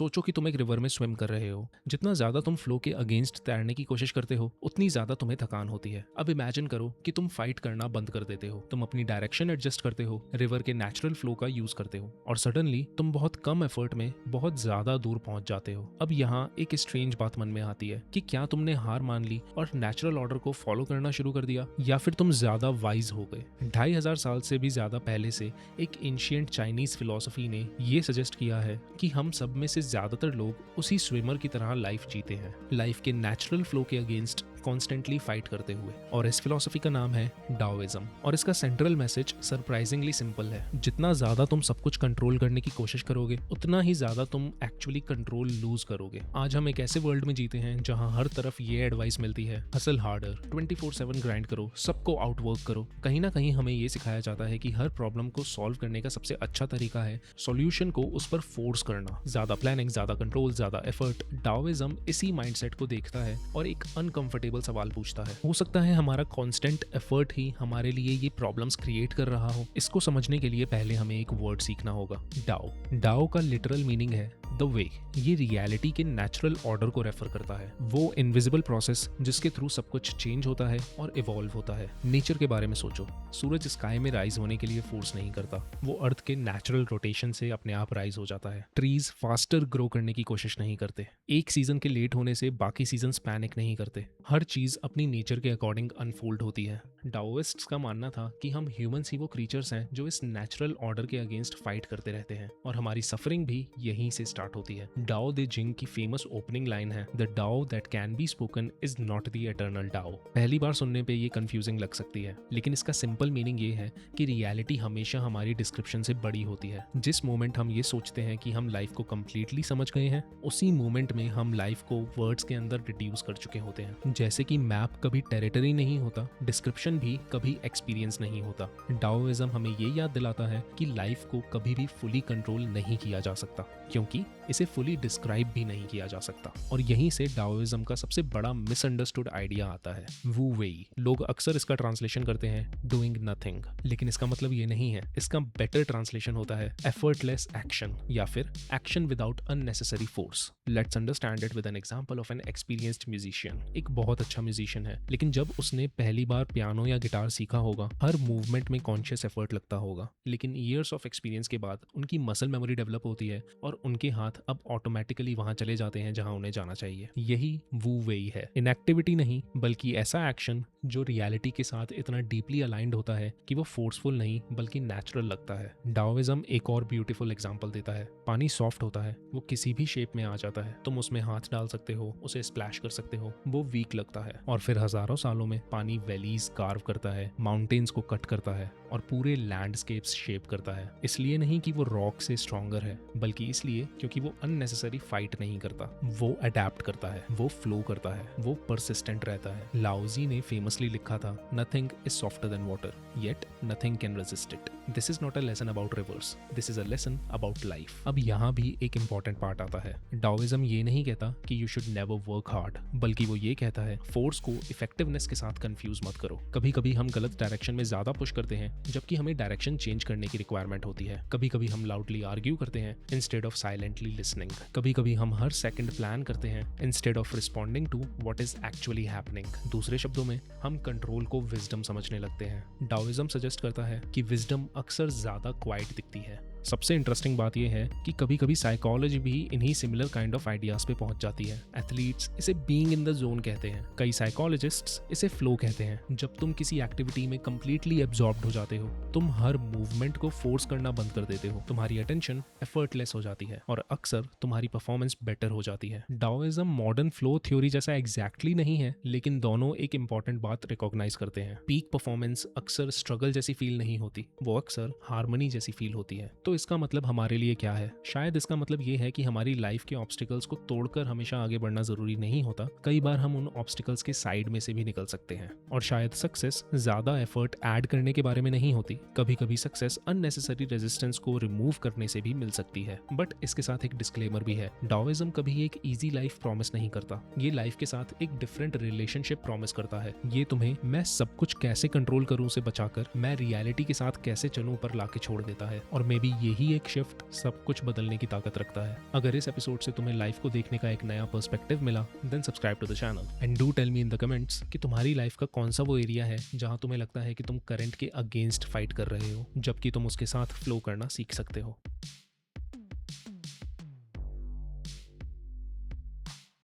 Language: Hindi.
सोचो कि तुम एक रिवर में स्विम कर रहे हो। जितना ज्यादा तुम फ्लो के अगेंस्ट तैरने की कोशिश करते हो उतनी ज्यादा तुम्हें थकान होती है। अब इमेजिन करो कि तुम फाइट करना बंद कर देते हो, तुम अपनी डायरेक्शन एडजस्ट करते हो, रिवर के नेचुरल फ्लो का यूज करते हो और सडनली तुम बहुत कम एफर्ट में बहुत ज्यादा दूर पहुंच जाते हो। अब यहाँ एक स्ट्रेंज बात मन में आती है कि क्या तुमने हार मान ली और नेचुरल ऑर्डर को फॉलो करना शुरू कर दिया, या फिर तुम ज्यादा वाइज हो गए। 2500 साल से भी ज्यादा पहले से एक एंशिएंट चाइनीज फिलॉसफी ने ये सजेस्ट किया है कि हम सब में से ज्यादातर लोग उसी स्विमर की तरह लाइफ जीते हैं, लाइफ के नेचुरल फ्लो के अगेंस्ट कॉन्स्टेंटली फाइट करते हुए। और इस फिलॉसफी का नाम है डाओइज्म और इसका सेंट्रल मैसेज सरप्राइजिंगली सिंपल है। जितना ज्यादा तुम सब कुछ कंट्रोल करने की कोशिश करोगे उतना ही ज्यादा तुम एक्चुअली कंट्रोल लूज करोगे। आज हम एक ऐसे वर्ल्ड में जीते हैं जहां हर तरफ ये एडवाइस मिलती है, हसल हार्डर, 24/7 ग्राइंड करो, सबको आउटवर्क करो। कहीं ना कहीं हमें ये सिखाया जाता है कि हर प्रॉब्लम को सॉल्व करने का सबसे अच्छा तरीका है सॉल्यूशन को उस पर फोर्स करना, ज्यादा प्लानिंग, ज्यादा कंट्रोल, ज्यादा एफर्ट। डाओइज्म इसी माइंडसेट को देखता है और एक अनकंफर्टेबल सवाल पूछता है, हो सकता है हमारा कांस्टेंट एफर्ट ही हमारे लिए ये प्रॉब्लम्स क्रिएट कर रहा हो। इसको समझने के लिए पहले हमें एक वर्ड सीखना होगा, डाओ। डाओ का लिटरल मीनिंग है द वे। ये रियलिटी के नेचुरल ऑर्डर को रेफर करता है, वो इनविजिबल प्रोसेस जिसके थ्रू सब कुछ चेंज होता है और इवॉल्व होता है। नेचर के बारे में सोचो, सूरज स्काई में राइज होने के लिए फोर्स नहीं करता, वो अर्थ के नेचुरल रोटेशन से अपने आप राइज हो जाता है। ट्रीज फास्टर ग्रो करने की कोशिश नहीं करते, एक सीजन के लेट होने से बाकी सीजन पैनिक नहीं करते। हर चीज अपनी नेचर के अकॉर्डिंग अनफोल्ड होती है। डाओइस्ट्स का मानना था कि हम ह्यूमंस ही वो क्रीचर्स हैं जो इस नेचुरल ऑर्डर के अगेंस्ट फाइट करते रहते हैं और हमारी सफरिंग भी यहीं से स्टार्ट होती है। डाओ दे जिंग की फेमस ओपनिंग लाइन है, the Dao that can be spoken is not the eternal Dao. पहली बार सुनने पे ये कंफ्यूजिंग लग सकती है, लेकिन इसका सिंपल मीनिंग ये है कि रियलिटी हमेशा हमारी डिस्क्रिप्शन से बड़ी होती है। जिस मोमेंट हम ये सोचते हैं कि हम लाइफ को कंप्लीटली समझ गए हैं, उसी मोमेंट में हम लाइफ को वर्ड्स के अंदर रिड्यूस कर चुके होते हैं। जैसे कि मैप कभी टेरिटरी नहीं होता, डिस्क्रिप्शन भी कभी एक्सपीरियंस नहीं होता। डाओइज्म हमें ये याद दिलाता है कि लाइफ को कभी भी फुली कंट्रोल नहीं किया जा सकता, क्योंकि इसे फुली डिस्क्राइब भी नहीं किया जा सकता। और यहीं से डाओइज्म का सबसे बड़ा मिसअंडरस्टूड आइडिया आता है, वू वेई। लोग अक्सर इसका ट्रांसलेशन करते हैं डूइंग नथिंग, लेकिन इसका मतलब ये नहीं है। इसका बेटर ट्रांसलेशन होता है एफर्टलेस एक्शन या फिर action without unnecessary force. Let's understand it with an example of N experienced musician. एक बहुत अच्छा म्यूजिशियन है, लेकिन जब उसने पहली बार पियानो या गिटार सीखा होगा, हर मूवमेंट में कॉन्शियस एफर्ट लगता होगा। लेकिन ईयर्स ऑफ एक्सपीरियंस के बाद उनकी मसल मेमोरी डेवलप होती है और उनके हाथ अब ऑटोमेटिकली वहां चले जाते हैं जहां उन्हें जाना चाहिए। यही वू वेई है, इनएक्टिविटी नहीं बल्कि ऐसा एक्शन जो रियलिटी के साथ इतना डीपली अलाइंड होता है कि वो फोर्सफुल नहीं बल्कि नेचुरल लगता है। डाओइज्म एक और ब्यूटीफुल एग्जांपल देता है, पानी सॉफ्ट होता है, वो किसी भी शेप में आ जाता है, तुम उसमें हाथ डाल सकते हो, उसे स्प्लैश कर सकते हो, वो वीक लगता है। और फिर हजारों सालों में पानी वैलीज कार्व करता है, माउंटेन्स को कट करता है और पूरे लैंडस्केप्स शेप करता है। इसलिए नहीं कि वो रॉक से स्ट्रॉन्गर है, बल्कि इसलिए क्योंकि वो अननेसेसरी फाइट नहीं करता, वो अडेप्ट करता है, वो फ्लो करता है, वो परसिस्टेंट रहता है। लाओजी ने फेमसली लिखा था, nothing is softer then water, yet nothing can resist it. This is not a lesson about reverse, this is a lesson about life. अब यहाँ भी एक इंपॉर्टेंट पार्ट आता है। डाओइज्म ये नहीं कहता कि you should never work hard, बल्कि वो ये कहता है फोर्स को इफेक्टिवनेस के साथ कंफ्यूज मत करो। कभी कभी हम गलत डायरेक्शन में ज्यादा पुश करते हैं जबकि हमें डायरेक्शन चेंज करने की रिक्वायरमेंट होती है। कभी कभी हम लाउडली आर्ग्यू करते हैं इंस्टेड ऑफ साइलेंटली लिसनिंग। कभी कभी हम हर सेकंड प्लान करते हैं instead of responding to what is actually happening. दूसरे शब्दों में हम कंट्रोल को विजडम समझने लगते हैं। डाओइज्म सजेस्ट करता है कि विजडम अक्सर ज्यादा क्वाइट दिखती है। सबसे इंटरेस्टिंग बात यह है कि कभी कभी साइकोलॉजी भी इन्हीं सिमिलर काइंड ऑफ आइडियाज पे पहुंच जाती है। एथलीट्स इसे बीइंग इन द जोन कहते हैं, कई साइकोलॉजिस्ट्स इसे फ्लो कहते हैं। जब तुम किसी एक्टिविटी में कंप्लीटली एब्जॉर्ब्ड हो जाते हो, तुम हर मूवमेंट को फोर्स करना बंद कर देते हो, तुम्हारी अटेंशन एफर्टलेस हो जाती है और अक्सर तुम्हारी परफॉर्मेंस बेटर हो जाती है। डाओइज्म मॉडर्न फ्लो थ्योरी जैसा एग्जैक्टली नहीं है, लेकिन दोनों एक इंपॉर्टेंट बात रिकॉग्नाइज करते हैं। पीक परफॉर्मेंस अक्सर स्ट्रगल जैसी फील नहीं होती, वो अक्सर हार्मनी जैसी फील होती है। तो इसका मतलब हमारे लिए क्या है? शायद इसका मतलब ये है कि हमारी लाइफ के ऑब्स्टिकल्स को तोड़कर हमेशा आगे बढ़ना जरूरी नहीं होता। कई बार हम उन ऑब्स्टिकल्स के साइड में से भी निकल सकते हैं। और शायद सक्सेस ज्यादा एफर्ट ऐड करने के बारे में नहीं होती, कभी कभी सक्सेस अननेसेसरी रेजिस्टेंस को रिमूव करने से भी मिल सकती है। बट इसके साथ एक डिस्क्लेमर भी है, डाओइज्म कभी एक इजी लाइफ प्रॉमिस नहीं करता। ये लाइफ के साथ एक डिफरेंट रिलेशनशिप प्रॉमिस करता है। ये तुम्हें मैं सब कुछ कैसे कंट्रोल करूं से बचाकर मैं रियलिटी के साथ कैसे चलूं पर लाके छोड़ देता है। और मे बी यही एक शिफ्ट सब कुछ बदलने की ताकत रखता है। अगर इस एपिसोड से तुम्हें लाइफ को देखने का एक नया पर्सपेक्टिव मिला, then subscribe to the channel and do tell me in the comments कि तुम्हारी लाइफ का कौन सा वो एरिया है जहां तुम्हें लगता है कि तुम करंट के अगेंस्ट फाइट कर रहे हो, जबकि तुम उसके साथ फ्लो करना सीख सकते हो।